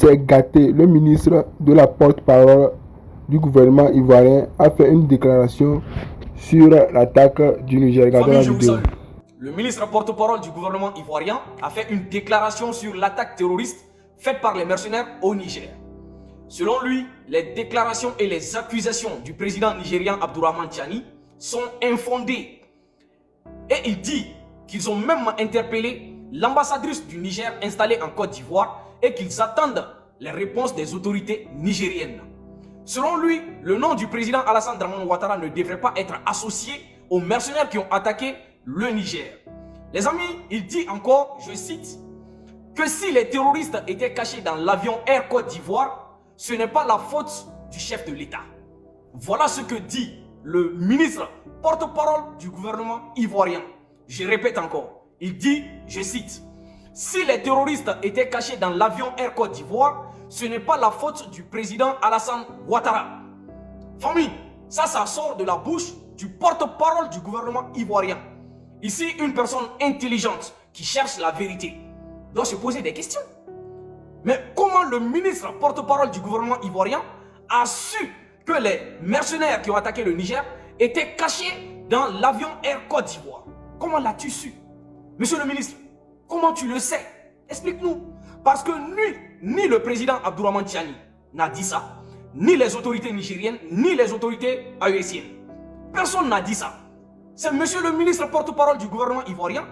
s'est gâté. Le ministre de la porte-parole du gouvernement ivoirien a fait une déclaration sur l'attaque du Niger. Regardez la vidéo. Le ministre porte-parole du gouvernement ivoirien a fait une déclaration sur l'attaque terroriste faite par les mercenaires au Niger. Selon lui, les déclarations et les accusations du président nigérian Abdourahmane Tiani sont infondées. Et il dit qu'ils ont même interpellé l'ambassadrice du Niger installée en Côte d'Ivoire et qu'ils attendent les réponses des autorités nigériennes. Selon lui, le nom du président Alassane Dramane Ouattara ne devrait pas être associé aux mercenaires qui ont attaqué le Niger. Les amis, il dit encore, je cite, que si les terroristes étaient cachés dans l'avion Air Côte d'Ivoire, ce n'est pas la faute du chef de l'État. Voilà ce que dit le ministre porte-parole du gouvernement ivoirien. Je répète encore, il dit, je cite, si les terroristes étaient cachés dans l'avion Air Côte d'Ivoire, ce n'est pas la faute du président Alassane Ouattara. Famille, ça sort de la bouche du porte-parole du gouvernement ivoirien. Ici, une personne intelligente qui cherche la vérité doit se poser des questions. Mais comment le ministre porte-parole du gouvernement ivoirien a su que les mercenaires qui ont attaqué le Niger étaient cachés dans l'avion Air Côte d'Ivoire? Comment l'as-tu su? Monsieur le ministre, comment tu le sais? Explique-nous. Parce que ni le président Abdourahmane Tiani n'a dit ça, ni les autorités nigériennes, ni les autorités AESiennes. Personne n'a dit ça. C'est monsieur le ministre porte-parole du gouvernement ivoirien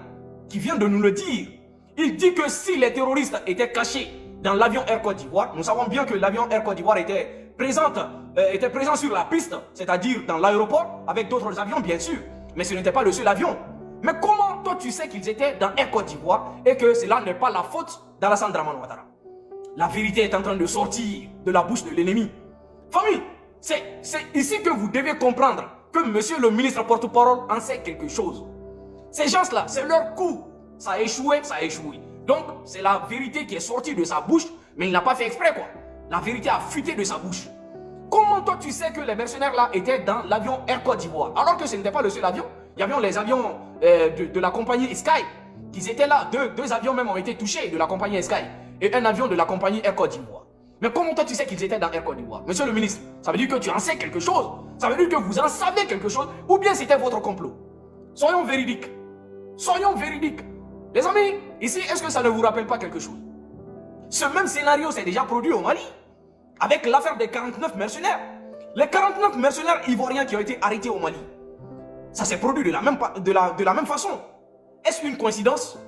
qui vient de nous le dire. Il dit que si les terroristes étaient cachés dans l'avion Air Côte d'Ivoire, nous savons bien que l'avion Air Côte d'Ivoire était présent sur la piste, c'est-à-dire dans l'aéroport, avec d'autres avions bien sûr. Mais ce n'était pas le seul avion. Mais comment toi tu sais qu'ils étaient dans Air Côte d'Ivoire et que cela n'est pas la faute d'Alassane Dramane Ouattara? La vérité est en train de sortir de la bouche de l'ennemi. Famille, c'est ici que vous devez comprendre que monsieur le ministre porte-parole en sait quelque chose. Ces gens-là, c'est leur coup. Ça a échoué, ça a échoué. Donc, c'est la vérité qui est sortie de sa bouche, mais il n'a pas fait exprès quoi. La vérité a fuité de sa bouche. Comment toi tu sais que les mercenaires là étaient dans l'avion Air Côte d'Ivoire alors que ce n'était pas le seul avion? Il y avait les avions de la compagnie Sky qui étaient là. Deux avions même ont été touchés de la compagnie Sky et un avion de la compagnie Air Côte d'Ivoire. Mais comment toi tu sais qu'ils étaient dans Air Côte d'Ivoire? Monsieur le ministre, ça veut dire que tu en sais quelque chose. Ça veut dire que vous en savez quelque chose ou bien c'était votre complot. Soyons véridiques. Soyons véridiques. Les amis, ici, est-ce que ça ne vous rappelle pas quelque chose? Ce même scénario s'est déjà produit au Mali avec l'affaire des 49 mercenaires. Les 49 mercenaires ivoiriens qui ont été arrêtés au Mali. Ça s'est produit de la même façon. Est-ce une coïncidence?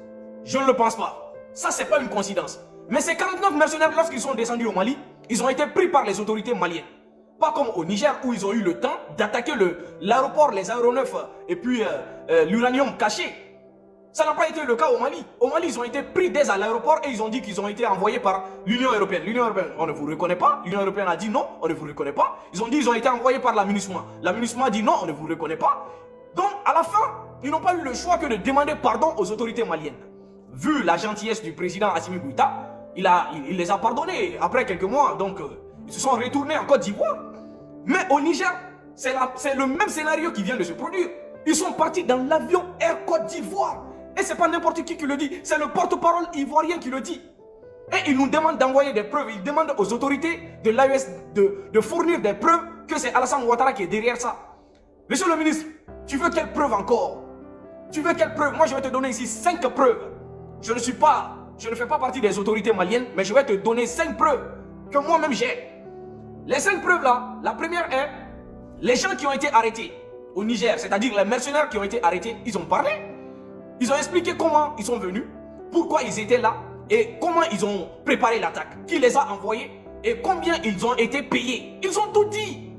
Je ne le pense pas. Ça, c'est pas une coïncidence. Mais ces 49 mercenaires, lorsqu'ils sont descendus au Mali, ils ont été pris par les autorités maliennes. Pas comme au Niger où ils ont eu le temps d'attaquer l'aéroport, les aéronefs et puis l'uranium caché. Ça n'a pas été le cas au Mali. Au Mali, ils ont été pris dès à l'aéroport et ils ont dit qu'ils ont été envoyés par l'Union européenne. L'Union européenne, on ne vous reconnaît pas. L'Union européenne a dit non, on ne vous reconnaît pas. Ils ont dit qu'ils ont été envoyés par la MINUSMA. La MINUSMA a dit non, on ne vous reconnaît pas. Donc, à la fin, ils n'ont pas eu le choix que de demander pardon aux autorités maliennes. Vu la gentillesse du président Assimi Goïta, il les a pardonnés après quelques mois. Donc, ils se sont retournés en Côte d'Ivoire. Mais au Niger, c'est le même scénario qui vient de se produire. Ils sont partis dans l'avion Air Côte d'Ivoire. Et c'est pas n'importe qui le dit, c'est le porte-parole ivoirien qui le dit. Et il nous demande d'envoyer des preuves, il demande aux autorités de l'AES de fournir des preuves que c'est Alassane Ouattara qui est derrière ça. Monsieur le ministre, tu veux quelle preuve encore? Tu veux quelle preuve? Moi je vais te donner ici 5 preuves. Je ne fais pas partie des autorités maliennes, mais je vais te donner 5 preuves que moi-même j'ai. Les 5 preuves là, la première est, les gens qui ont été arrêtés au Niger, c'est-à-dire les mercenaires qui ont été arrêtés, ils ont parlé. Ils ont expliqué comment ils sont venus, pourquoi ils étaient là et comment ils ont préparé l'attaque, qui les a envoyés et combien ils ont été payés. Ils ont tout dit.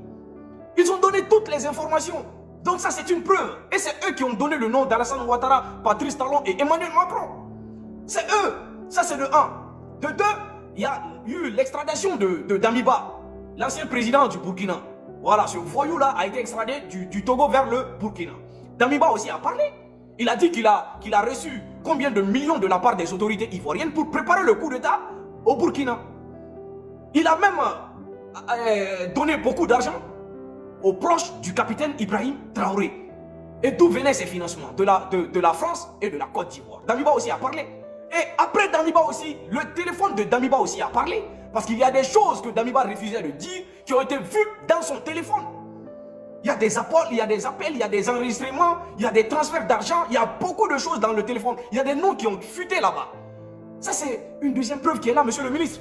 Ils ont donné toutes les informations. Donc ça c'est une preuve. Et c'est eux qui ont donné le nom d'Alassane Ouattara, Patrice Talon et Emmanuel Macron. C'est eux. Ça c'est de 1. De 2, il y a eu l'extradition de Damiba, l'ancien président du Burkina. Voilà, ce voyou-là a été extradé du Togo vers le Burkina. Damiba aussi a parlé. Il a dit qu'il a reçu combien de millions de la part des autorités ivoiriennes pour préparer le coup d'État au Burkina. Il a même donné beaucoup d'argent aux proches du capitaine Ibrahim Traoré. Et d'où venaient ces financements? De la France et de la Côte d'Ivoire. Damiba aussi a parlé. Et après Damiba aussi, le téléphone de Damiba aussi a parlé. Parce qu'il y a des choses que Damiba refusait de dire qui ont été vues dans son téléphone. Il y a des appels, il y a des appels, il y a des enregistrements, il y a des transferts d'argent, il y a beaucoup de choses dans le téléphone. Il y a des noms qui ont fuité là-bas. Ça, c'est une deuxième preuve qui est là, monsieur le ministre.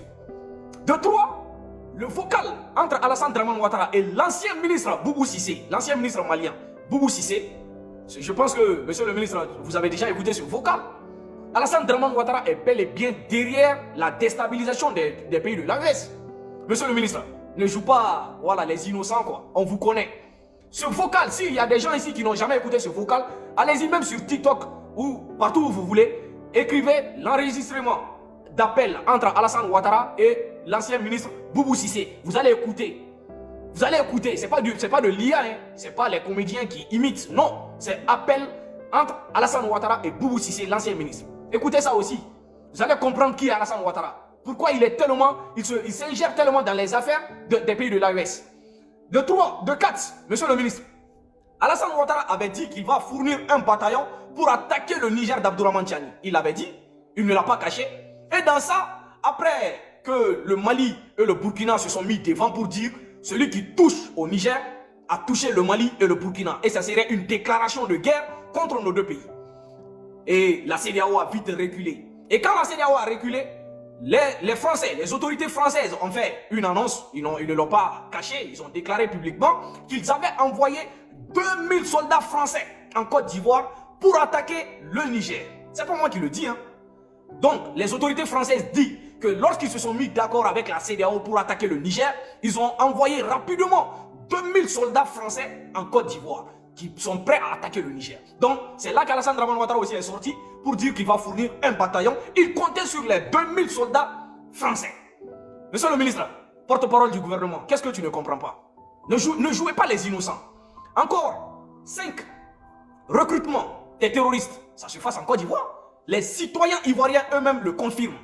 De trois, le vocal entre Alassane Draman Ouattara et l'ancien ministre Boubou Cissé, l'ancien ministre malien Boubou Cissé. Je pense que, monsieur le ministre, vous avez déjà écouté ce vocal. Alassane Draman Ouattara est bel et bien derrière la déstabilisation des pays de l'AES. Monsieur le ministre, ne joue pas voilà, les innocents, quoi. On vous connaît. Ce vocal, s'il y a des gens ici qui n'ont jamais écouté ce vocal, allez-y même sur TikTok ou partout où vous voulez, écrivez l'enregistrement d'appel entre Alassane Ouattara et l'ancien ministre Boubou Cissé. Vous allez écouter. Vous allez écouter. C'est pas de l'IA, hein. C'est pas les comédiens qui imitent. Non, c'est appel entre Alassane Ouattara et Boubou Cissé, l'ancien ministre. Écoutez ça aussi. Vous allez comprendre qui est Alassane Ouattara. Pourquoi il s'ingère tellement dans les affaires des pays de l'AES. De 3, de 4, monsieur le ministre, Alassane Ouattara avait dit qu'il va fournir un bataillon pour attaquer le Niger d'Abdourahmane Tiani. Il l'avait dit, il ne l'a pas caché. Et dans ça, après que le Mali et le Burkina se sont mis devant pour dire celui qui touche au Niger a touché le Mali et le Burkina. Et ça serait une déclaration de guerre contre nos deux pays. Et la CEDEAO a vite reculé. Et quand la CEDEAO a reculé, les Français, les autorités françaises ont fait une annonce, ils ne l'ont pas caché, ils ont déclaré publiquement qu'ils avaient envoyé 2000 soldats français en Côte d'Ivoire pour attaquer le Niger. C'est pas moi qui le dis, hein. Donc, les autorités françaises disent que lorsqu'ils se sont mis d'accord avec la CEDEAO pour attaquer le Niger, ils ont envoyé rapidement 2000 soldats français en Côte d'Ivoire qui sont prêts à attaquer le Niger. Donc, c'est là qu'Alassane Draman Ouattara aussi est sorti pour dire qu'il va fournir un bataillon. Il comptait sur les 2000 soldats français. Monsieur le ministre, porte-parole du gouvernement, qu'est-ce que tu ne comprends pas? Ne jouez pas les innocents. Encore 5 recrutements des terroristes. Ça se passe en Côte d'Ivoire. Les citoyens ivoiriens eux-mêmes le confirment.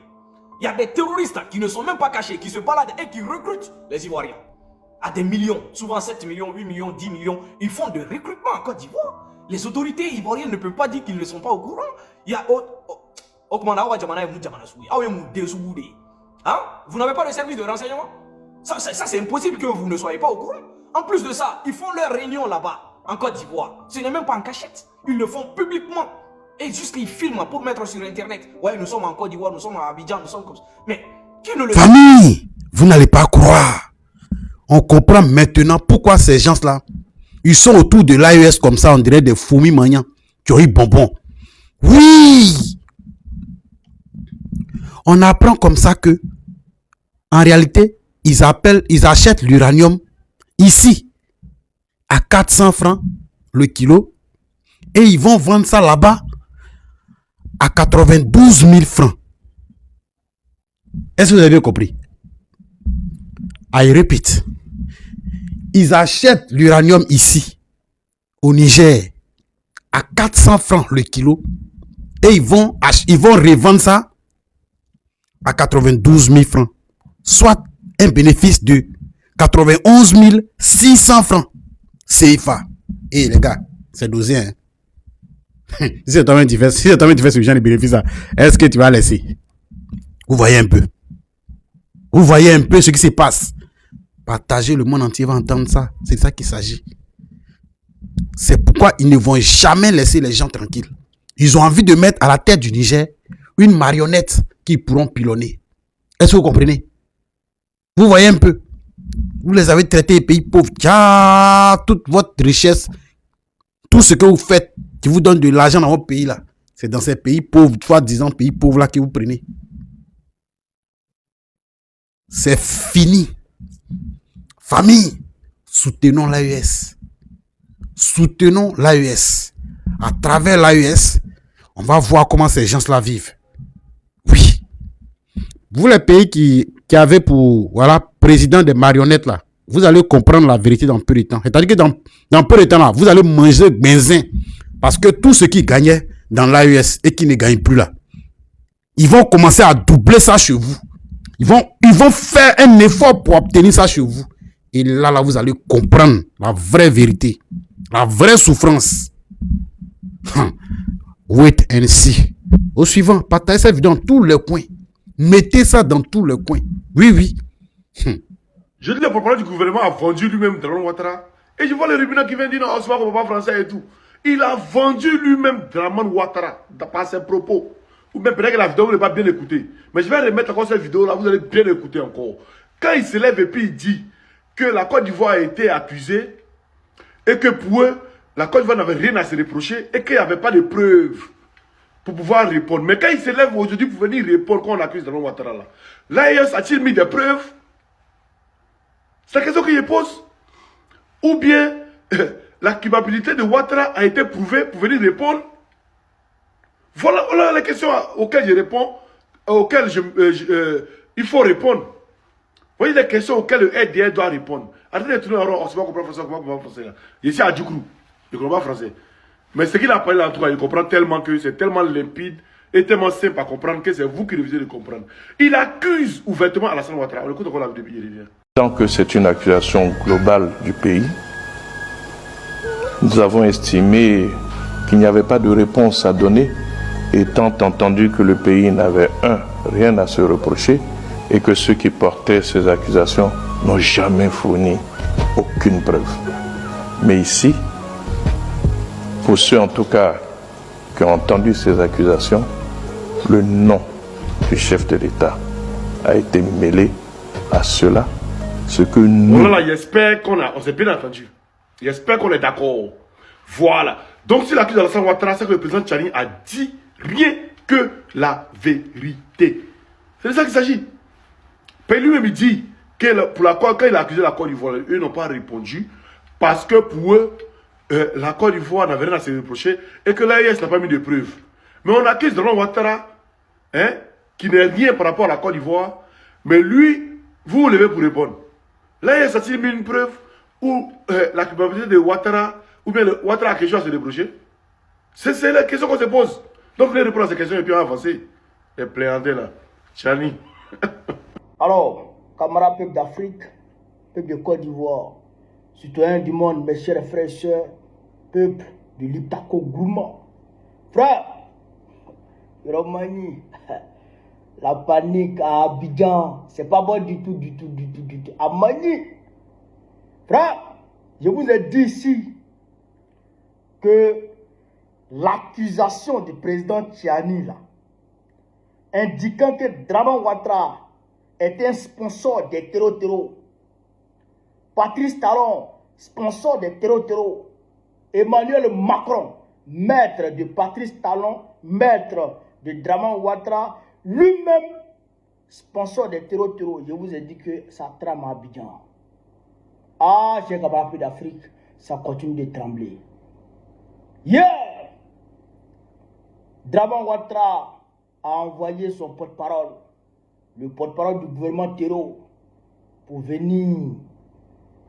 Il y a des terroristes qui ne sont même pas cachés, qui se baladent et qui recrutent les Ivoiriens. À des millions, souvent 7 millions, 8 millions, 10 millions. Ils font des recrutements en Côte d'Ivoire. Les autorités ivoiriennes ne peuvent pas dire qu'ils ne sont pas au courant. Il y a... Vous n'avez pas de service de renseignement? Ça c'est impossible que vous ne soyez pas au courant. En plus de ça, ils font leur réunion là-bas, en Côte d'Ivoire. Ce n'est même pas en cachette. Ils le font publiquement. Et juste qu'ils filment pour mettre sur Internet. Ouais, nous sommes en Côte d'Ivoire, nous sommes à Abidjan, nous sommes comme ça. Mais qui ne le... Famille, vous n'allez pas croire. On comprend maintenant pourquoi ces gens-là, ils sont autour de l'AES comme ça, on dirait des fourmis maniants qui ont eu bonbons. Oui! On apprend comme ça que, en réalité, ils achètent l'uranium ici à 400 francs le kilo et ils vont vendre ça là-bas à 92 000 francs. Est-ce que vous avez compris? I repeat. Ils achètent l'uranium ici, au Niger, à 400 francs le kilo et ils vont revendre ça à 92 000 francs. Soit un bénéfice de 91 600 francs CFA. Et les gars, c'est dosé, hein? Si c'est toi-même qui fais ce genre de bénéfice, est-ce que tu vas laisser? Vous voyez un peu. Vous voyez un peu ce qui se passe. Partagez, le monde entier va entendre ça. C'est de ça qu'il s'agit. C'est pourquoi ils ne vont jamais laisser les gens tranquilles. Ils ont envie de mettre à la tête du Niger une marionnette qu'ils pourront pilonner. Est-ce que vous comprenez? Vous voyez un peu. Vous les avez traités les pays pauvres. Toute votre richesse, tout ce que vous faites, qui vous donne de l'argent dans votre pays là, c'est dans ces pays pauvres, soi-disant pays pauvres là que vous prenez. C'est fini. Famille, soutenons l'AES. Soutenons l'AES. À travers l'AES, on va voir comment ces gens-là vivent. Oui. Vous, les pays qui avaient pour président des marionnettes là, vous allez comprendre la vérité dans peu de temps. C'est-à-dire que dans peu de temps là, vous allez manger benzin. Parce que tous ceux qui gagnaient dans l'AES et qui ne gagnent plus là, ils vont commencer à doubler ça chez vous. Ils vont faire un effort pour obtenir ça chez vous. Et là, vous allez comprendre la vraie vérité. La vraie souffrance. Wait and see. Au suivant, partagez cette vidéo dans tous les coins. Mettez ça dans tout le coin. Oui, oui. Je dis le porte-parole du gouvernement a vendu lui-même Draman Ouattara. Et je vois le Rubina qui vient dire non, Ousmane ne parle pas français et tout. Il a vendu lui-même Draman Ouattara par ses propos. Ou même peut-être que la vidéo, vous n'avez pas bien écouté. Mais je vais remettre encore cette vidéo là, vous allez bien écouter encore. Quand il se lève et puis il dit que la Côte d'Ivoire a été accusée et que pour eux, la Côte d'Ivoire n'avait rien à se reprocher et qu'il n'y avait pas de preuves pour pouvoir répondre. Mais quand il se lève aujourd'hui pour venir répondre quand on accuse Draman Ouattara là, l'AES a-t-il mis des preuves? C'est la question qu'il pose. Ou bien la culpabilité de Ouattara a été prouvée pour venir répondre. Voilà les questions auxquelles je réponds, auxquelles il faut répondre. Vous voyez les questions auxquelles le RDR doit répondre. Arrêtez de tourner en rond, on ne sait pas comprendre français, on ne comprend pas français. Là. Je suis à Djoukrou, je ne comprends pas français. Mais ce qu'il a parlé là, en tout cas, il comprend tellement que c'est tellement limpide et tellement simple à comprendre que c'est vous qui refusez de comprendre. Il accuse ouvertement Alassane Ouattara. On écoute encore la vidéo, il revient. Tant que c'est une accusation globale du pays, nous avons estimé qu'il n'y avait pas de réponse à donner, étant entendu que le pays n'avait rien à se reprocher et que ceux qui portaient ces accusations n'ont jamais fourni aucune preuve. Mais ici, pour ceux en tout cas qui ont entendu ces accusations, le nom du chef de l'État a été mêlé à cela. Ce que nous... Voilà, j'espère on s'est bien entendu. J'espère qu'on est d'accord. Voilà. Donc, si l'accuse Alassane Ouattara, c'est que le président Tchani a dit rien que la vérité. C'est de ça qu'il s'agit. Puis lui-même, il dit que quand il a accusé la Côte d'Ivoire, eux n'ont pas répondu parce que pour eux, la Côte d'Ivoire n'avait rien à se reprocher et que l'AES n'a pas mis de preuves. Mais on accuse Draman Ouattara, qui n'est rien par rapport à la Côte d'Ivoire, mais lui, vous vous levez pour répondre. L'AES a-t-il mis une preuve ou la culpabilité de Ouattara, ou bien Ouattara a quelque chose à se reprocher? C'est la question qu'on se pose. Donc, venez répondre à ces questions et puis on va avancer. Les plaisantés là. Tchani. Alors, camarades peuple d'Afrique, peuple de Côte d'Ivoire, citoyens du monde, mes chers frères et sœurs, peuple de l'Iptako Gourmand. Frère, Romani, la panique à Abidjan, c'est pas bon du tout. À Mani, frère, je vous ai dit ici que l'accusation du président Tchani là, indiquant que Draman Ouattara est un sponsor des terreaux. Patrice Talon, sponsor des terreaux. Emmanuel Macron, maître de Patrice Talon, maître de Draman Ouattara, lui-même sponsor des terreaux. Je vous ai dit que ça trame à Abidjan. Ah, j'ai camarades d'Afrique, ça continue de trembler. Yeah! Draman Ouattara a envoyé son porte-parole, le porte-parole du gouvernement terreau, pour venir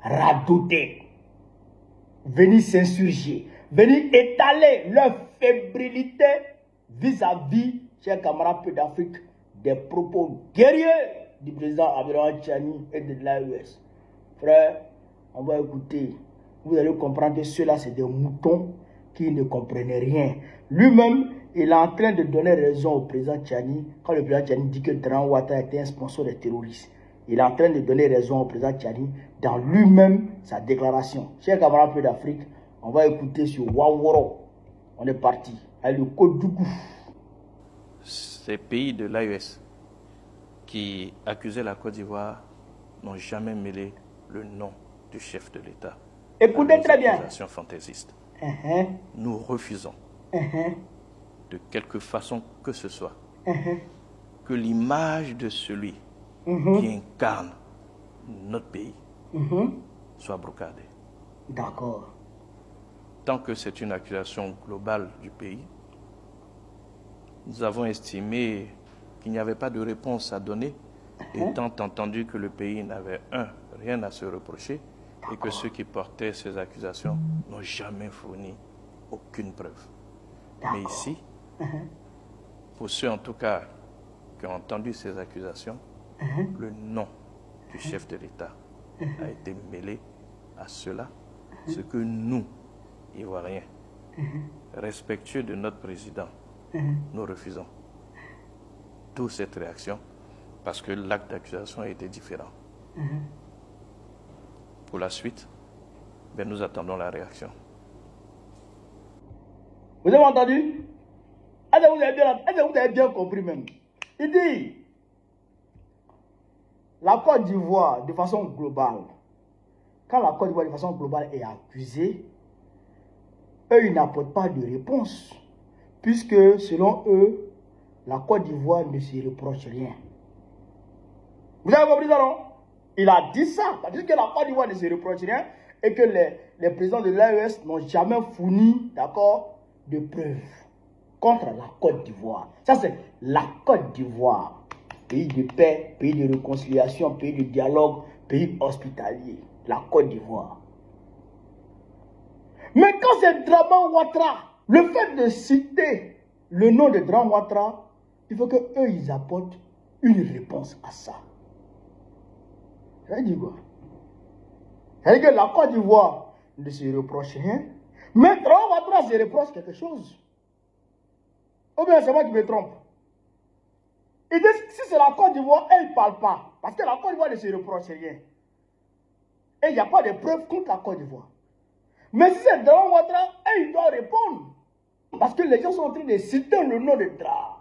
radoter, venir s'insurger, venir étaler leur fébrilité vis-à-vis, chers camarades d'Afrique, des propos guerriers du président Abdoulaye Tchani et de l'AES. Frère, on va écouter. Vous allez comprendre que ceux-là, c'est des moutons qui ne comprenaient rien. Lui-même, il est en train de donner raison au président Tchani quand le président Tchani dit que Draman Ouattara était un sponsor des terroristes. Il est en train de donner raison au président Tchani dans lui-même sa déclaration. Chers camarades d'Afrique, on va écouter sur Waworo. On est parti. Avec le code du coup. Ces pays de l'AES qui accusaient la Côte d'Ivoire n'ont jamais mêlé le nom du chef de l'État. Écoutez très bien. Fantaisiste. Nous refusons, de quelque façon que ce soit, que l'image de celui qui incarne notre pays soit brocadée. D'accord. Tant que c'est une accusation globale du pays, nous avons estimé qu'il n'y avait pas de réponse à donner, étant entendu que le pays n'avait rien à se reprocher et que ceux qui portaient ces accusations n'ont jamais fourni aucune preuve. Mais ici, pour ceux en tout cas qui ont entendu ces accusations, le nom du chef de l'État a été mêlé à cela, ce que nous, Ivoiriens, respectueux de notre président, nous refusons. D'où cette réaction parce que l'acte d'accusation était différent. Pour la suite, ben, nous attendons la réaction. Vous avez entendu? Est-ce que vous avez bien compris même? Il dit, la Côte d'Ivoire, de façon globale, quand la Côte d'Ivoire de façon globale est accusée, eux, ils n'apportent pas de réponse, puisque selon eux, la Côte d'Ivoire ne se reproche rien. Vous avez compris ça, non? Il a dit ça, parce que la Côte d'Ivoire ne se reproche rien et que les présidents de l'AES n'ont jamais fourni, d'accord, de preuves contre la Côte d'Ivoire. Ça, c'est la Côte d'Ivoire. Pays de paix, pays de réconciliation, pays de dialogue, pays hospitalier. La Côte d'Ivoire. Mais quand c'est Dramane Ouattara, le fait de citer le nom de Dramane Ouattara, il faut qu'eux, ils apportent une réponse à ça. Ça veut dire quoi? Ça veut dire que la Côte d'Ivoire ne se reproche rien, mais Dramane Ouattara se reproche quelque chose. Ou bien c'est moi qui me trompe. Il dit si c'est la Côte d'Ivoire, elle ne parle pas. Parce que la Côte d'Ivoire ne se reproche rien. Et il n'y a pas de preuves contre la Côte d'Ivoire. Mais si c'est Dramane Ouattara, il doit répondre. Parce que les gens sont en train de citer le nom de Dra.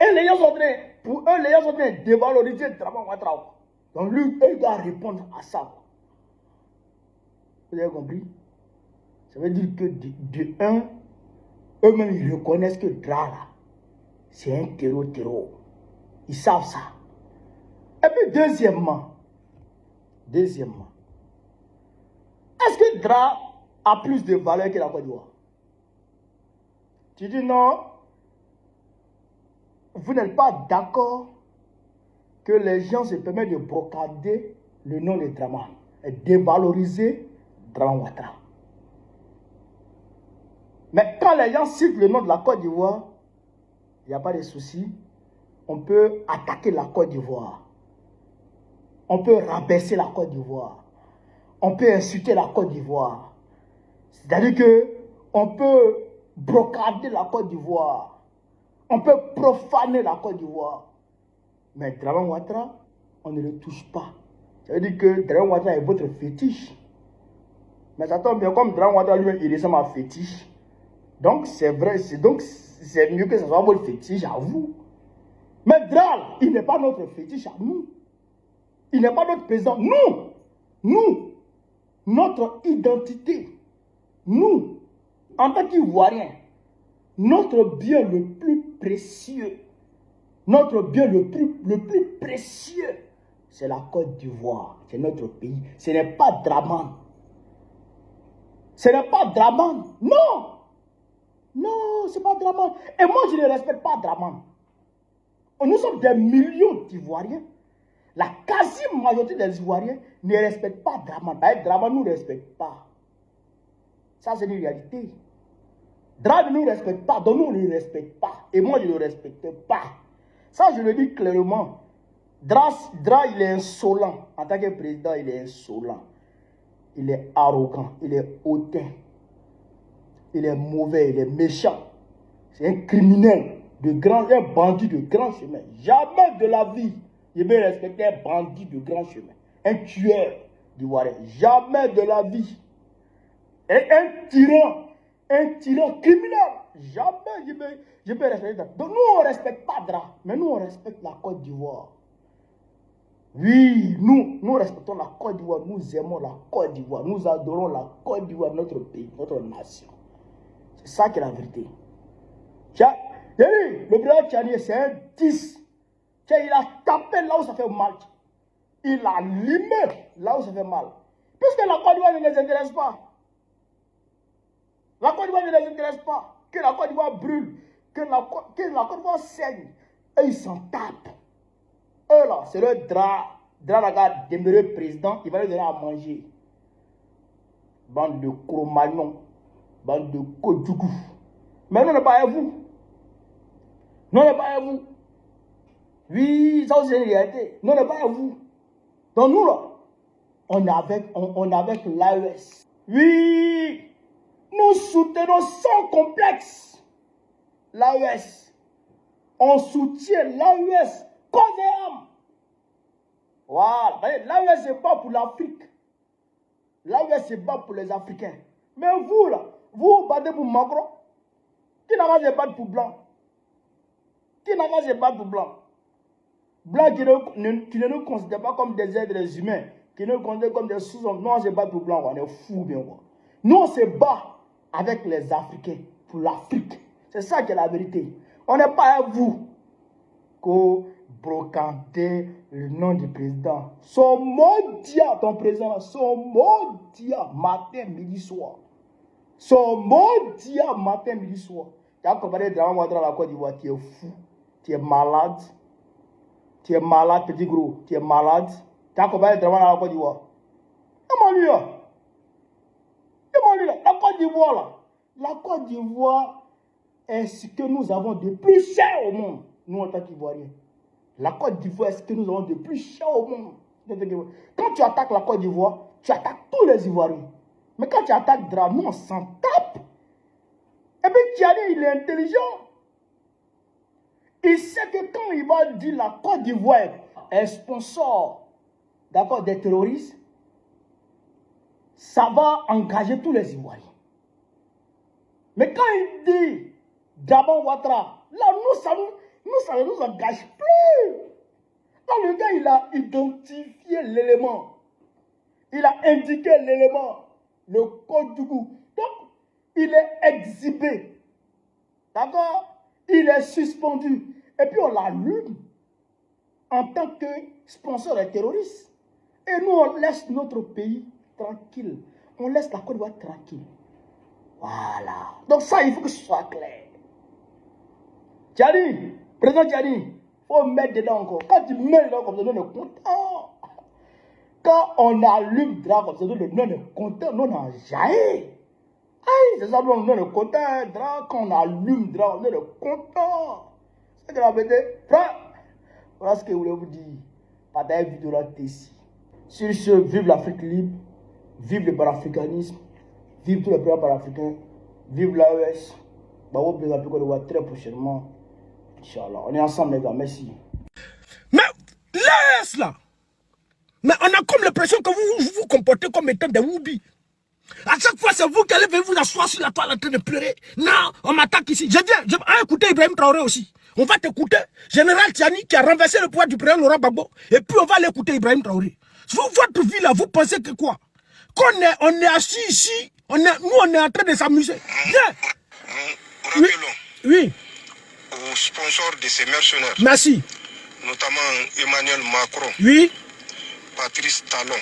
Et les gens sont en train, pour eux, les gens sont en train de dévaloriser Dramane Ouattara. Donc lui, il doit répondre à ça. Vous avez compris? Ça veut dire que de un, eux-mêmes, ils reconnaissent que Dra, là, c'est un terreau. Ils savent ça. Et puis deuxièmement, est-ce que Dra a plus de valeur que la Côte d'Ivoire? Tu dis non, vous n'êtes pas d'accord que les gens se permettent de brocader le nom de Dramane et dévaloriser Dramane Ouattara. Mais quand les gens citent le nom de la Côte d'Ivoire, il n'y a pas de souci. On peut attaquer la Côte d'Ivoire. On peut rabaisser la Côte d'Ivoire. On peut insulter la Côte d'Ivoire. C'est-à-dire qu'on peut brocader la Côte d'Ivoire. On peut profaner la Côte d'Ivoire. Mais Dramane Ouattara, on ne le touche pas. Ça veut dire que Dramane Ouattara est votre fétiche. Mais ça tombe bien, comme Dramane Ouattara lui-même, il ressemble à fétiche. Donc c'est vrai, c'est mieux que ce soit votre fétiche à vous. Mais Dra, il n'est pas notre fétiche à nous. Il n'est pas notre président. Nous, notre identité, nous, en tant qu'Ivoiriens, notre bien le plus précieux, c'est la Côte d'Ivoire. C'est notre pays. Ce n'est pas Dramane. Ce n'est pas Dramane. Non, ce n'est pas Dramane. Et moi, je ne respecte pas Dramane. Nous sommes des millions d'Ivoiriens. La quasi-majorité des Ivoiriens ne respectent pas Dramane. D'ailleurs, Dramane ne nous respecte pas. Ça, c'est une réalité. Dramane ne nous respecte pas, donc nous, on ne le respecte pas. Et moi, je ne le respecte pas. Ça, je le dis clairement. Dra, il est insolent. En tant que président, il est insolent. Il est arrogant, il est hautain. Il est mauvais, il est méchant. C'est un criminel, un bandit de grand chemin. Jamais de la vie, je vais respecter un bandit de grand chemin. Un tueur d'Ivoirien. Jamais de la vie. Et un tyran criminel. Jamais je vais respecter ça. Donc nous, on ne respecte pas Dra, mais nous, on respecte la Côte d'Ivoire. Oui, nous respectons la Côte d'Ivoire, nous aimons la Côte d'Ivoire, nous adorons la Côte d'Ivoire, notre pays, notre nation. C'est ça qui est la vérité. Le président Tchani, c'est un 10. Il a tapé là où ça fait mal. Il a limé là où ça fait mal. Puisque la Côte d'Ivoire ne les intéresse pas. La Côte d'Ivoire ne les intéresse pas. Que la Côte d'Ivoire brûle, que la Côte d'Ivoire saigne. Et ils s'en tapent. Eux là, c'est le Dra la demeuré président, il va leur donner à manger. Bande de Cro-Magnon, bande de Kodjougou. Mais non, n'est pas à vous. Non, n'est pas à vous. Oui, ça aussi c'est une réalité. Non, n'est pas à vous. Donc nous là, on est avec l'AES. Oui, nous soutenons sans complexe l'AES. On soutient l'AES Corps et âme. Voilà. Là où elle se bat pour l'Afrique. Là où elle se bat pour les Africains. Mais vous, là, vous battez pour Macron. Qui n'a pas se battre pour Blanc? Qui n'a pas se battre pour Blanc? Blanc qui ne nous considère pas comme des êtres humains, qui nous considère comme des sous-hommes. Nous, on se bat pour Blanc, on est fous, bien quoi. Nous, on se bat avec les Africains, pour l'Afrique. C'est ça qui est la vérité. On n'est pas à vous que brocantez le nom du président. Son maudit, ton président, son maudit matin, midi, soir. Son maudit matin, midi, soir. Tu as comparé Draman Ouattara à la Côte d'Ivoire, tu es fou, tu es malade. Tu es malade, petit gros. Tu es malade. Tu as comparé Draman à la Côte d'Ivoire. Comment lui là? Comment lui là? La Côte d'Ivoire là. La Côte d'Ivoire est ce que nous avons de plus cher au monde. Nous en tant qu'Ivoiriens. La Côte d'Ivoire est ce que nous avons de plus cher au monde. Quand tu attaques la Côte d'Ivoire, tu attaques tous les Ivoiriens. Mais quand tu attaques Draman, nous on s'en tape. Et puis Tiani, il est intelligent. Il sait que quand il va dire la Côte d'Ivoire est sponsor, d'accord, des terroristes, ça va engager tous les Ivoiriens. Mais quand il dit Draman Ouattara, là, ça ne nous engage plus. Là, le gars, il a identifié l'élément. Il a indiqué l'élément, le code du goût. Donc, il est exhibé. D'accord? Il est suspendu. Et puis on l'allume en tant que sponsor des terroristes. Et nous, on laisse notre pays tranquille. On laisse la Côte d'Ivoire tranquille. Voilà. Donc ça, il faut que ce soit clair. Tiani, président Tiani, il faut mettre dedans encore. Quand tu mets dedans comme ça, nous on est content. Quand on allume dedans comme ça, nous on est content. Nous on a jailli. Aïe, c'est ça, nous on est content. Quand on allume dedans, nous on est content. C'est que la vérité, voilà ce que je voulais vous dire. Partagez la vidéo là, ici. Sur ce, vive l'Afrique libre, vive le panafricanisme, vive tous les pays panafricains, vive l'AES. Bah, vous pouvez le voir très prochainement. Inch'Allah. On est ensemble, les gars. Merci. Mais l'AES là, mais on a comme l'impression que vous vous comportez comme étant des woubis. À chaque fois, c'est vous qui allez venir vous asseoir sur la toile en train de pleurer. Non, on m'attaque ici. Je viens écouter Ibrahim Traoré aussi. On va t'écouter. Général Tiani qui a renversé le pouvoir du président Laurent Gbagbo. Et puis on va l'écouter Ibrahim Traoré. Votre vie là, vous pensez que quoi? On est assis ici, nous on est en train de s'amuser. Viens. Nous oui. Aux sponsors de ces mercenaires. Merci. Notamment Emmanuel Macron. Oui. Patrice Talon.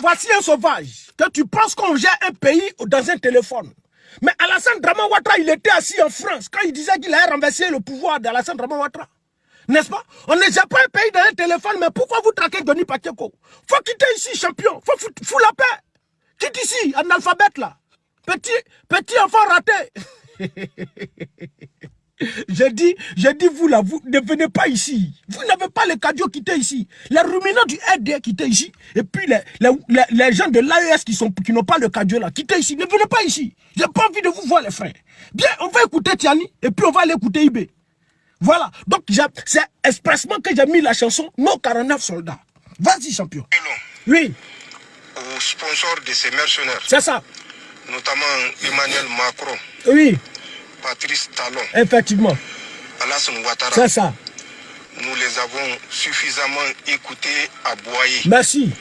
Voici un sauvage. Que tu penses qu'on gère un pays dans un téléphone. Mais Alassane Draman Ouattara, il était assis en France quand il disait qu'il allait renverser le pouvoir d'Alassane Draman Ouattara. N'est-ce pas? On ne gère pas un pays dans un téléphone, mais pourquoi vous traquez Denis Pacheco? Faut quitter ici, champion. Faut foutre la paix. Quitte ici, analphabète là. Petit enfant raté. J'ai dit, vous là, vous ne venez pas ici. Vous n'avez pas les cadiots qui étaient ici. Les ruminants du RD qui étaient ici. Et puis les gens de l'AES qui n'ont pas le cadio là, qui étaient ici. Ne venez pas ici. J'ai pas envie de vous voir les frères. Bien, on va écouter Tiani et puis on va aller écouter Ibé. Voilà. Donc, c'est expressement que j'ai mis la chanson Nos 49 soldats. Vas-y, champion. Oui. Aux sponsors de ces mercenaires. C'est ça. Notamment Emmanuel Macron. Oui. Patrice Talon. Effectivement. Alassane Ouattara. C'est ça. Nous les avons suffisamment écoutés à Boyer. Merci.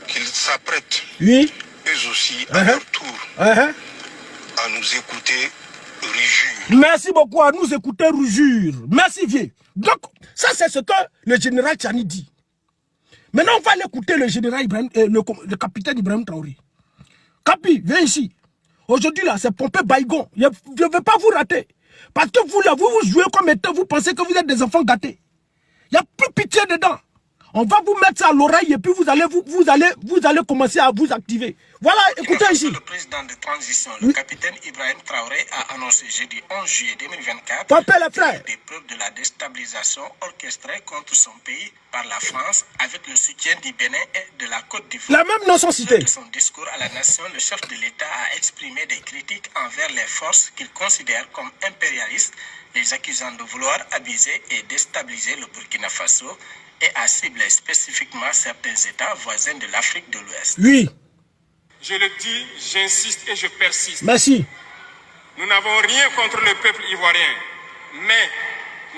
Qu'ils s'apprêtent, oui, eux aussi, à leur tour, à nous écouter rugir. Merci beaucoup, à nous écouter rugir. Merci, vieux. Donc, ça, c'est ce que le général Tiani dit. Maintenant, on va aller écouter le général Ibrahim, le capitaine Ibrahim Traoré. Capi, viens ici. Aujourd'hui, là, c'est pompé baïgon. Je ne veux pas vous rater. Parce que vous, là, vous jouez comme étant, vous pensez que vous êtes des enfants gâtés. Il n'y a plus pitié dedans. On va vous mettre ça à l'oreille et puis vous allez commencer à vous activer. Voilà, écoutez ici. Le président de transition, le capitaine Ibrahim Traoré, a annoncé jeudi 11 juillet 2024 des preuves de la déstabilisation orchestrée contre son pays par la France avec le soutien du Bénin et de la Côte d'Ivoire. La même notion citée. De son discours à la nation, le chef de l'État a exprimé des critiques envers les forces qu'il considère comme impérialistes, les accusant de vouloir abuser et déstabiliser le Burkina Faso et a ciblé spécifiquement certains États voisins de l'Afrique de l'Ouest. Oui. Je le dis, j'insiste et je persiste. Merci. Nous n'avons rien contre le peuple ivoirien, mais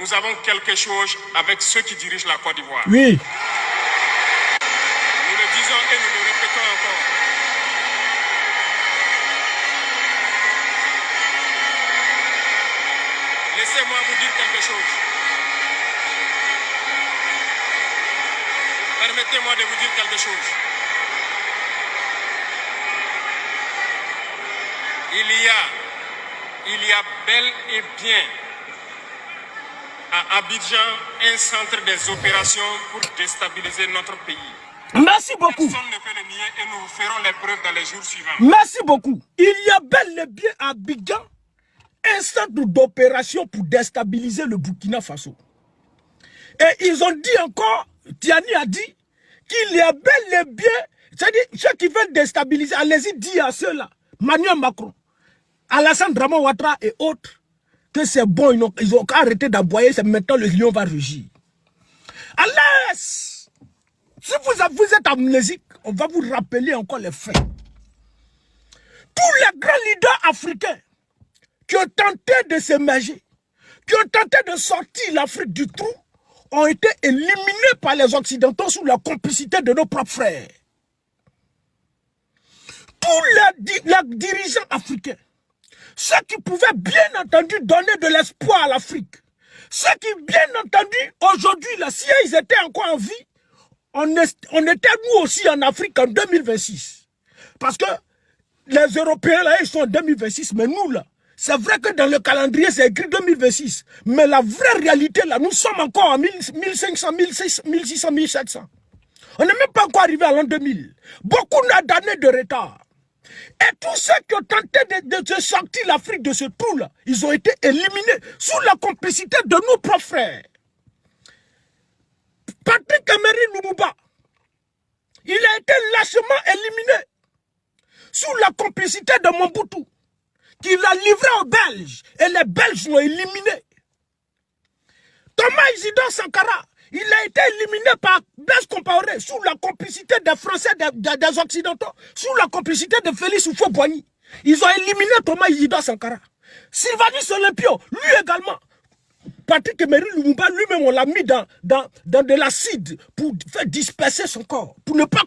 nous avons quelque chose avec ceux qui dirigent la Côte d'Ivoire. Oui. Nous le disons et nous le répétons encore. Laissez-moi vous dire quelque chose. Permettez-moi de vous dire quelque chose. Il y a bel et bien à Abidjan un centre des opérations pour déstabiliser notre pays. Merci beaucoup. Personne ne peut le nier et nous ferons les preuves dans les jours suivants. Merci beaucoup. Il y a bel et bien à Abidjan un centre d'opération pour déstabiliser le Burkina Faso. Et ils ont dit encore, Tiani a dit, qu'il y a bel et bien, c'est-à-dire ceux qui veulent déstabiliser, allez-y dire à ceux-là, Emmanuel Macron, Alassane Draman Ouattara et autres, que c'est bon, ils ont arrêté d'aboyer, c'est maintenant le lion va rugir. Allez, si vous êtes amnésique, on va vous rappeler encore les faits. Tous les grands leaders africains qui ont tenté de s'émerger, qui ont tenté de sortir l'Afrique du trou, ont été éliminés par les Occidentaux sous la complicité de nos propres frères. Tous les dirigeants africains, ceux qui pouvaient bien entendu donner de l'espoir à l'Afrique, ceux qui bien entendu aujourd'hui, là, si ils étaient encore en vie, on était nous aussi en Afrique en 2026. Parce que les Européens là, ils sont en 2026, mais nous là, c'est vrai que dans le calendrier, c'est écrit 2026. Mais la vraie réalité, là, nous sommes encore en 1500, 1600, 1700. On n'est même pas encore arrivé à l'an 2000. Beaucoup d'années de retard. Et tous ceux qui ont tenté de sortir l'Afrique de ce trou-là, ils ont été éliminés sous la complicité de nos propres frères. Patrick Emery Lumumba, il a été lâchement éliminé sous la complicité de Mobutu, qu'il a livré aux Belges, et les Belges l'ont éliminé. Thomas Isidore Sankara, il a été éliminé par Blaise Compaoré, sous la complicité des Français, des Occidentaux, sous la complicité de Félix Houphouët-Boigny. Ils ont éliminé Thomas Isidore Sankara. Sylvanus Olympio, lui également. Patrick Emery Lumumba, lui-même, on l'a mis dans de l'acide pour faire disperser son corps, pour ne pas